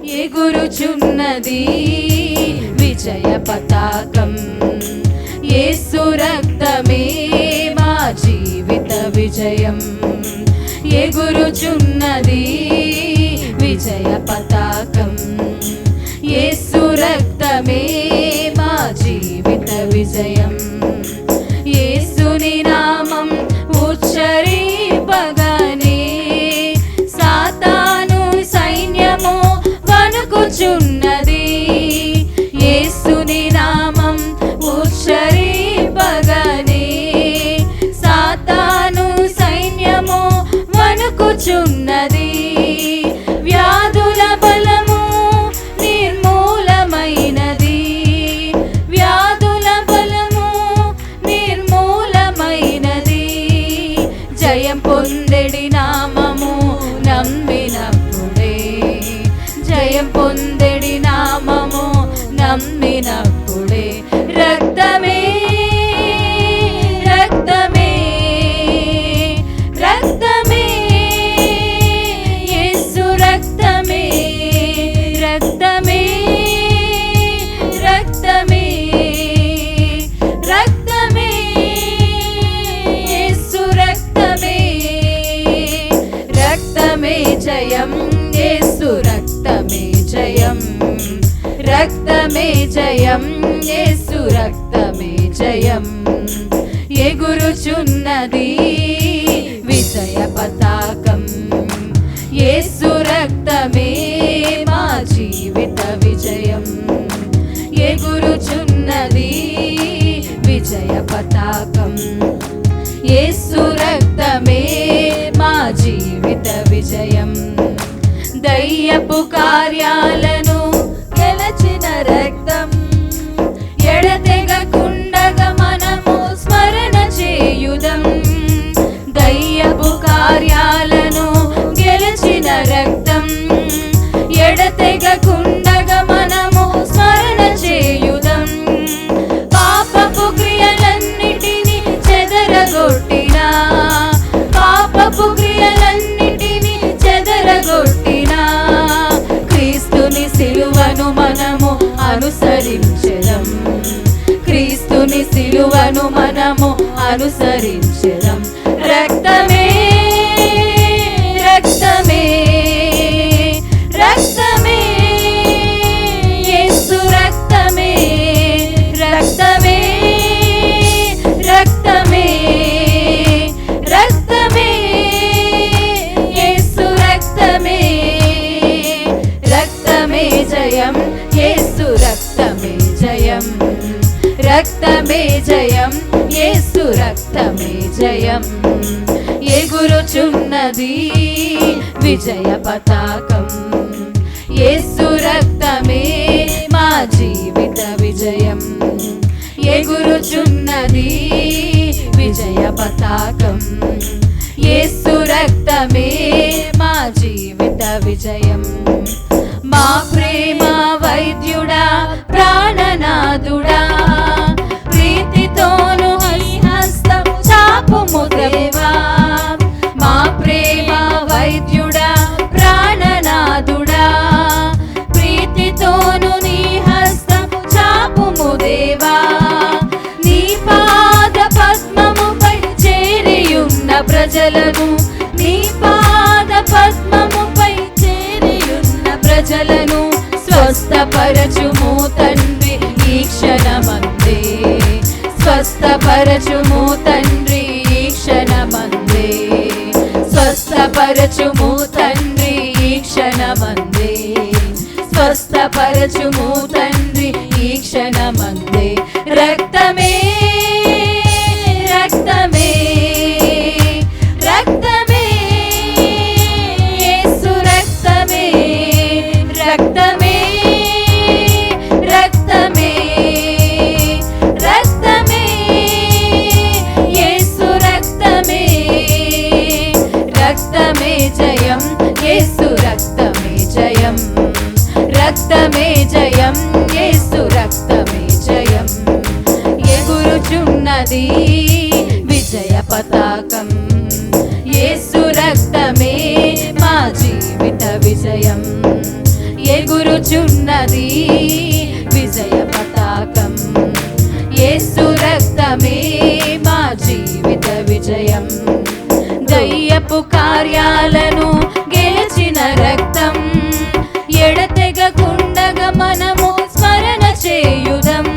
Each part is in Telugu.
ఎగురుచున్నది విజయ పతాకం. యేసు రక్తమే మా జీవిత విజయం. ఎగురుచున్నది విజయ పతాకం. యేసు రక్తమే మా జీవిత విజయం. యేసుని నామం ఉచ్చరింపగానే సాతాను సైన్యము వణుకుచున్నది. యేసుని నామం ఉచ్చరింపగానే సాతాను సైన్యము వణుకుచున్నది. వ్యాధుల బలము నిర్మూలమైనది. వ్యాధుల బలము నిర్మూలమైనది. జయం పొందెడి నామము నమ్మినప్పుడే. జయం పొందెడి నామము నమ్మినప్పుడే. రక్తమే రక్తమే రక్తమే యేసు రక్తమే రక్తమే రక్తమే రక్తమే యేసు రక్తమే. రక్తమే జయం యేసు రక్తమే జయం. రక్తమే జయం యేసు రక్తమే జయం. ఎగురుచున్నది విజయ పతాకం. యేసు రక్తమే మా జీవిత విజయం. ఎగురుచున్నది విజయ పతాకం. యేసు రక్తమే మా జీవిత విజయం. దయ్యపు కార్యాలను గెలచిన రక్తం. ఎడతెగకుండగా మనము స్మరణ చేయుదం. దయ్యపు కార్యాలను గెలచిన రక్తం. ఎడతెగకుండగా మనము స్మరణ చేయుదం. పాపపు క్రియలన్నిటిని చెదరగొట్టిన పాపపు క్రియలన్నిటిని చెదరగొట్టిన క్రీస్తుని సిలువను మనము అనుసరించెదం. క్రీస్తుని సిలువను మనము అనుసరించెదం. రక్తమే రక్తమే రక్తమే యేసు రక్తమే రక్తమే రక్తమే రక్తమే యేసు రక్తమే. రక్తమే జయం యేసు రక్తమే జయం. రక్తమే జయం యేసు రక్తమే జయం. ఎగురుచున్నది విజయ పతాకం. యేసు రక్తమే మా జీవిత విజయం. ఎగురుచున్నది విజయ పతాకం. యేసు రక్తమే మా జీవిత విజయం. మా ప్రేమ వైద్యుడా ప్రాణనాథుడా ప్రీతితోను ఈ హస్తం చాపుము దేవా. మా ప్రేమ వైద్యుడా ప్రాణనాథుడా ప్రీతితోను నీ హస్తం చాపుము దేవా. నీ పాద పద్మముపై చేరియున్న ప్రజలను నీ పాద పద్మముపై చేరియున్న ప్రజలను స్వస్థపరచుము తండ్రి ఈ క్షణమందే. స్వస్థపరచుము తండ్రి ఈ క్షణమందే. స్వస్థపరచుము తండ్రి ఈ క్షణమందే. స్వస్థపరచుము తండ్రి ఈ క్షణమందే. రక్తమే రక్తమే రక్తమే యేసు రక్తమే రక్తమే రక్తమే రక్తమే యేసు రక్తమే. రక్తమే జయం యేసు రక్తమే జయం. రక్తమే జయం యేసు రక్తమే జయం. ఎగురుచున్నది విజయ పతాకం. యేసు రక్తమే మా జీవిత విజయం. ఎగురుచున్నది విజయ పతాకం. యేసు రక్తమే మా జీవిత విజయం. దయ్యపు కార్యాలను గెలిచిన రక్తం, ఎడతెగకుండగా మనము స్మరణ చేయుదం.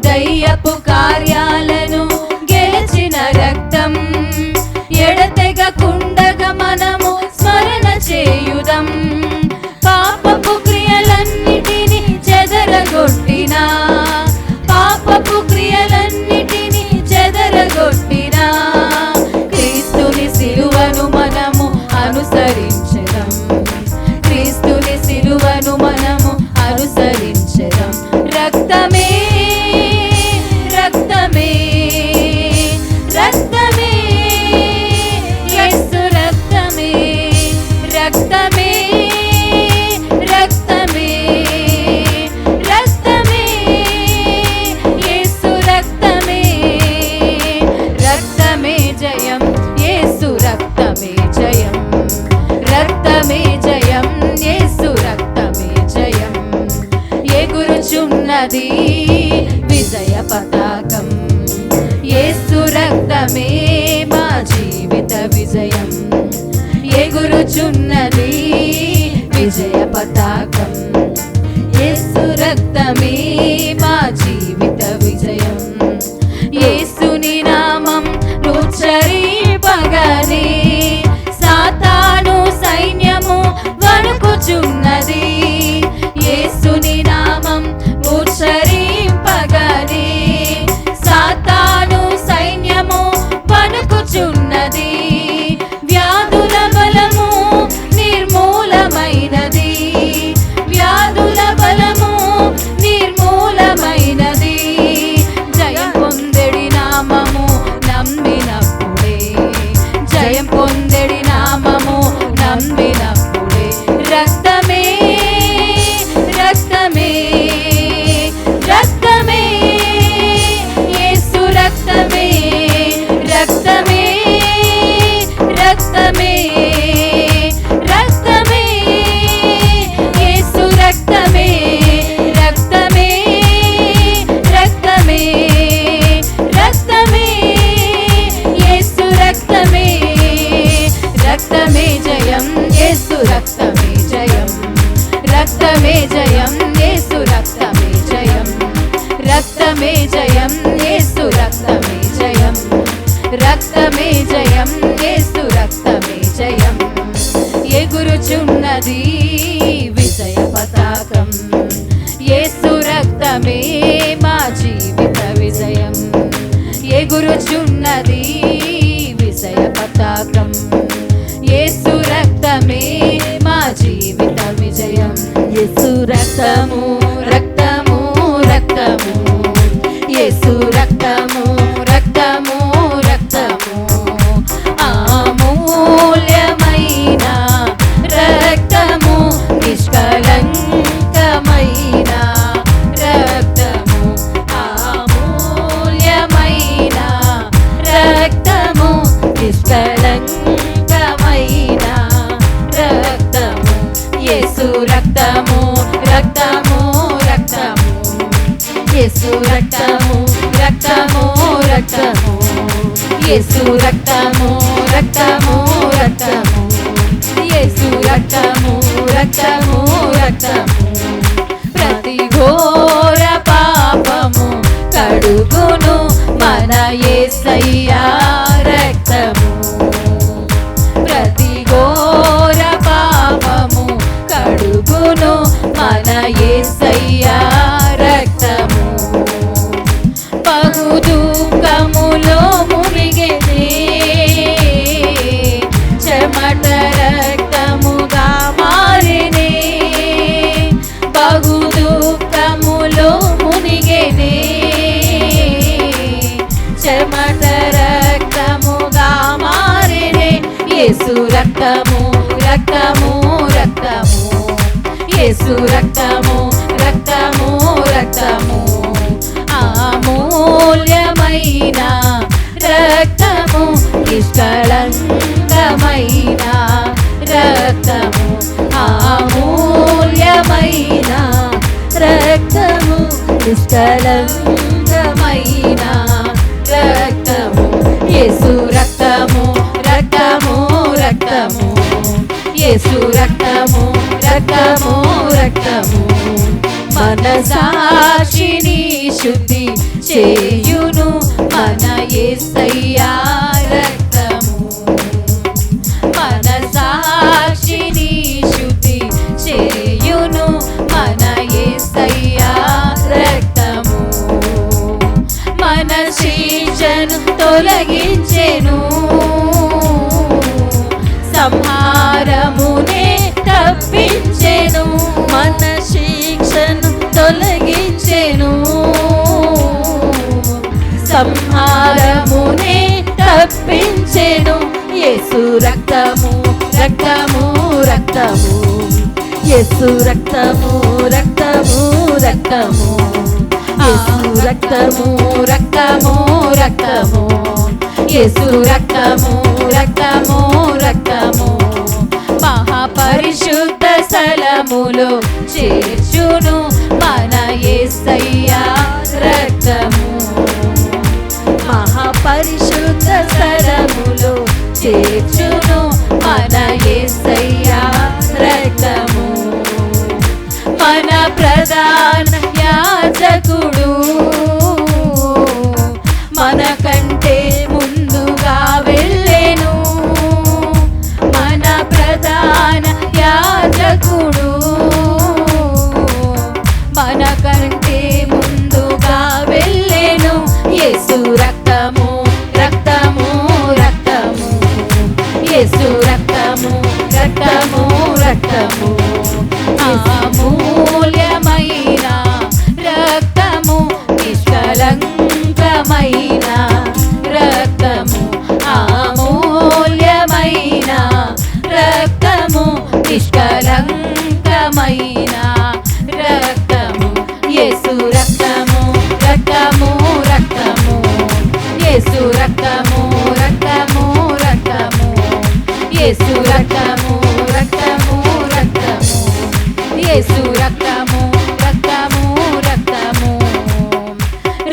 దయ్యపు కార్యాలను గెలిచిన రక్తం, ఎడతెగకుండగా మనము స్మరణ చేయుదం. పాపపు క్రియలన్నిటిని చెదరగొట్టిన, పాపపు క్రియలన్నిటిని చెదరగొట్టిన క్రీస్తుని సిలువను మనము అనుసరించెదం. క్రీస్తుని సిలువను మనము అనుసరించెదం. రక్తమే రక్తమే రక్తమే యేసు రక్తమే రక్తమే రక్తమే రక్తమే యేసు రక్తమే. రక్తమే జయం, యేసు రక్తమే జయం. రక్తమే జయం, యేసు రక్తమే జయం. ఎగురుచున్నది విజయ పతాకం. యేసు రక్తమే మా జీవిత విజయం. ఎగురుచున్నది విజయ పతాకం. యేసు రక్తమే మా జీవిత విజయం. యేసుని నామం ఉచ్చరింపగానే సాతాను సైన్యము వణుకుచున్నది. యేసుని నామం ఉచ్చరింపగానే సాతాను సైన్యము వణుకుచున్నది. వ్యాధుల బలము నిర్మూలమైనది, వ్యాధుల బలము నిర్మూలమైనది. జయం పొందెడి నామము నమ్మినప్పుడే, జయం పొందెడి నామము నమ్మినప్పుడే. రక్తమే రక్తమే రక్తమే యేసు రక్తమే రక్తమే రక్తమే రక్తమే యేసు రక్తమే రక్తమే రక్తమే రక్తమే యేసు రక్తమే. రక్తమే జయం, యేసు రక్తమే జయం. రక్తమే జయం, యేసు రక్తమే జయం. రక్తమే జయం, యేసు రక్తమే జయం. రక్తమే జయం, యేసు రక్తమే జయం. ఎగురుచున్నది విజయ పతాకం. యేసు రక్తమే మా జీవిత విజయం. ఎగురుచున్నది విజయ పతాకం. యేసు రక్తమే మా జీవిత విజయం. యేసు రక్తము రక్తము రక్తము, యేసు రక్తము రక్తము రక్తము. అమూల్యమైన రక్తము, నిష్కళంకమైన రక్తము. అమూల్యమైన రక్తము, నిష్కళంకమైన రక్తము. యేసు రక్తము రక్తము రక్తము, యేసు రక్తము రక్తము రక్తము. యేసు రక్తము రక్తము రక్తము, యేసు రక్తము రక్తము రక్తము. ప్రతి ఘోర పాపము కడుగును మన యేసయ్యా రక్తము. ప్రతి ఘోర పాపము కడుగును మన యేసయ్యా రక్తము. బహు దుఃఖములో మునిగెనే, చెమట రక్తముగా మారెనే. బహు దుఃఖములో మునిగెనే, చెమట రక్తముగా మారెనే. యేసు రక్తము రక్తము రక్తము, యేసు రక్తము రక్తము రక్తము. అమూల్యమైన రక్తము, నిష్కళంకమైన రక్తము. అమూల్యమైన నిష్కలంకమైన రక్తము, యేసు రక్తము, రక్తము, రక్తము, యేసు రక్తము, రక్తము, రక్తము, మన సాక్షిని శుద్ధి చేయును మన యేసయ్యా రక్తము, మన సాక్షిని శుద్ధి చేయును మన యేసయ్యా రక్తము, మన శిక్షను తొలగించెను, సంహారమునే తప్పించెను, మన శిక్షను తొలగించెను, సంహారమునే తప్పించెను, యేసు రక్తము, రక్తము, రక్తము, యేసు రక్తము, రక్తము, రక్తము, యేసు రక్తము, రక్తము, రక్తము, యేసు రక్తము, రక్తము, రక్తము, మహాపరిశుద్ధ స్థలములో చేర్చును మన యేసయ్యా రక్తము, మహాపరిశుద్ధ స్థలములో చేర్చును మన యేసయ్యా రక్తము, మన ప్రధాన యాజకుడు మనకంటే ముందుగా వెళ్ళెను, మన ప్రధాన యాజకుడు మనకంటే ముందుగా వెళ్ళెను, యేసు రక్తము, రక్తము, రక్తము, యేసు రక్తము, రక్తము, రక్తము, అమూల్యమైన రక్తము, నిష్కలంకమైన రక్తము, అమూల్యమైన రక్తము, నిష్కలంకమైన రక్తము, యేసు రక్తము, రక్తము, రక్తము, యేసు రక్తము, రక్తము, రక్తము, యేసు రక్తము, రక్తము, రక్తము, యేసు రక్తము, రక్తము, రక్తము,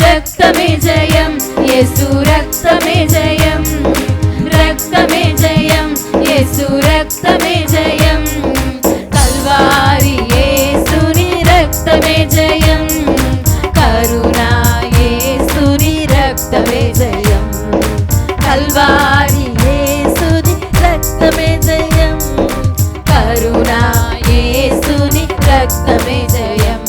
రక్తమే జయం, యేసు రక్తమే జయం, రక్తమే జయం, యేసు రక్తమే జయం, కల్వారి యేసుని రక్తమే జయం, కరుణా యేసుని రక్తమే జయం, కల్వారి యేసుని రక్తమే జయం, కరుణా యేసుని రక్తమే జయం,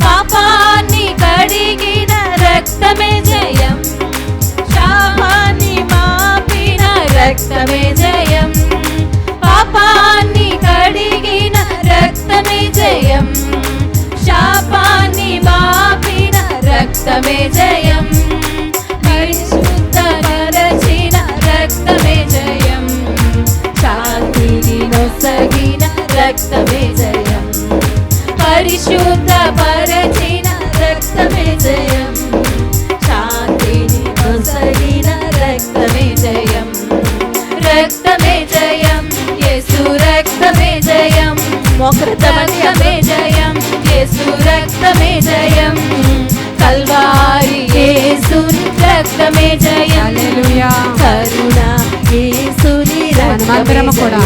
పాపాన్ని కడిగిన రక్తమే జయం, శాపాన్ని మాపిన రక్తమే జయం, పాపాన్ని కడిగిన రక్తమే జయం, శాపాన్ని మాపిన రక్తమే జయం, పరిశుద్ధ పరచిన రక్తమే జయం, శాంతిని నొసగిన రక్తమే జయం, పరిశుద్ధ పరచిన రక్తమే జయం, శాంతిని నొసగిన రక్తమే జయం, రక్తమే జయం, యేసు రక్తమే జయం, రక్తమే జయం, యేసు రక్తమే జయం, కల్వారి యేసుని రక్తమే జయం, హల్లెలూయా, కరుణా యేసుని రక్తమే జయం,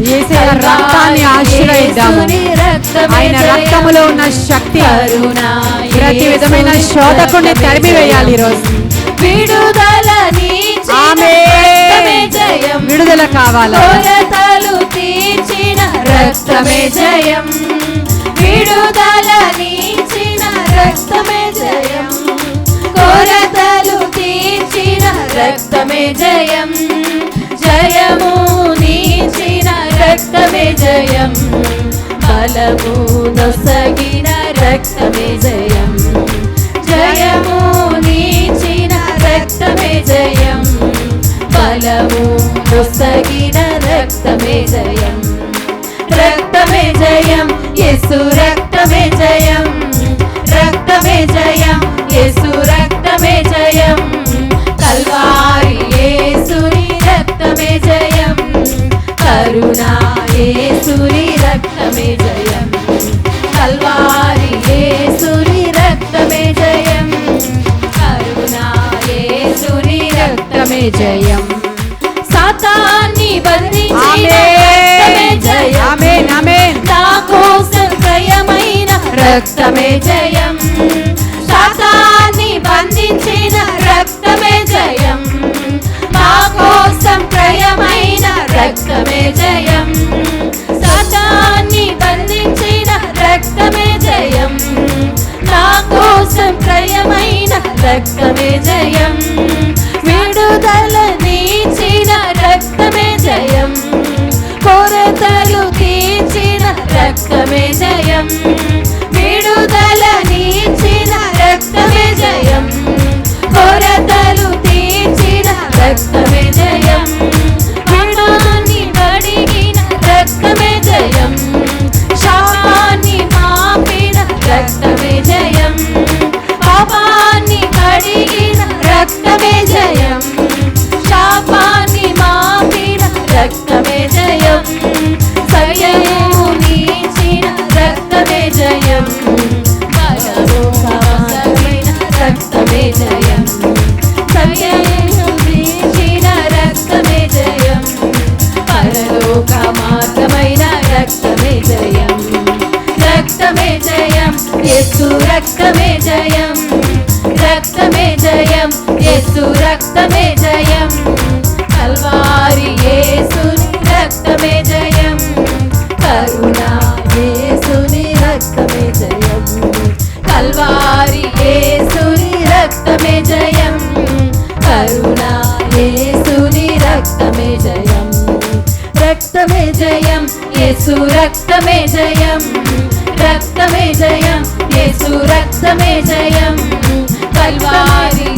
యేసయ్య రక్తాన్ని ఆశ్రయిద్దాము. ఆయన రక్తములో ఉన్న శక్తి ప్రతి విధమైన శోధకుని తరిమి వేయాలి. ఈరోజు విడుదల కావాలి. కొరతలు తీర్చిన రక్తమే జయం, విడుదల నీచిన రక్తమే జయం, కొరతలు తీర్చిన రక్తమే జయం, జయము నీచిన రక్తమే జయం, బలము నొసగిన రక్తమే జయం, జయము నీచిన రక్తమే జయం, బలము నొసగిన రక్తమే జయం, రక్తమే జయం, యేసు రక్తమే జయం, రక్తమే జయం, యేసు రక్తమే జయం, కల్వారి యేసుని రక్తమే జయం, కరుణా యేసుని రక్తమే జయం, కల్వారి యేసుని రక్తమే రక్తమే జయం సాతాన్ని బంధించిన రక్తమే జయం ఆమేన్ ఆమేన్ నా కోసం క్రయమైన రక్తమే జయం సాతాన్ని బంధించిన రక్తమే జయం మా కోసం క్రయమైన రక్తమే జయం సాతాన్ని బంధించిన రక్తమే జయం నా కోసం క్రయమైన రక్తమే జయం విడుదల నీచిన రక్తమే జయం కొరతలు తీర్చిన రక్తమే జయం విడుదల నీచిన రక్తమే జయం కొరతలు తీర్చిన రక్తమే జయం విడుదలని అడిగిన రక్తమే జయం శాపాన్ని మాపిన రక్తమే జయం పాపాన్ని కడిగిన రక్తమే జయం శాపాన్ని మాపిన రక్తమే జయం సత్యము నీచిన రక్తమే జయం పరలోకమైన రక్తమే జయం సత్యము నీచిన రక్తమే జయం పరలోక మార్గమైన రక్తమే జయం రక్తమే జయం యేసు రక్తమే జయం రక్తమే జయం యేసు రక్తమే జయం కల్వారి యేసుని రక్తమే జయం కరుణా యేసుని రక్తమే జయం కల్వారి యేసుని రక్తమే జయం కరుణా యేసుని రక్తమే జయం రక్తమే జయం యేసు రక్తమే జయం రక్తమే జయం యేసు రక్తమే జయం కల్వారి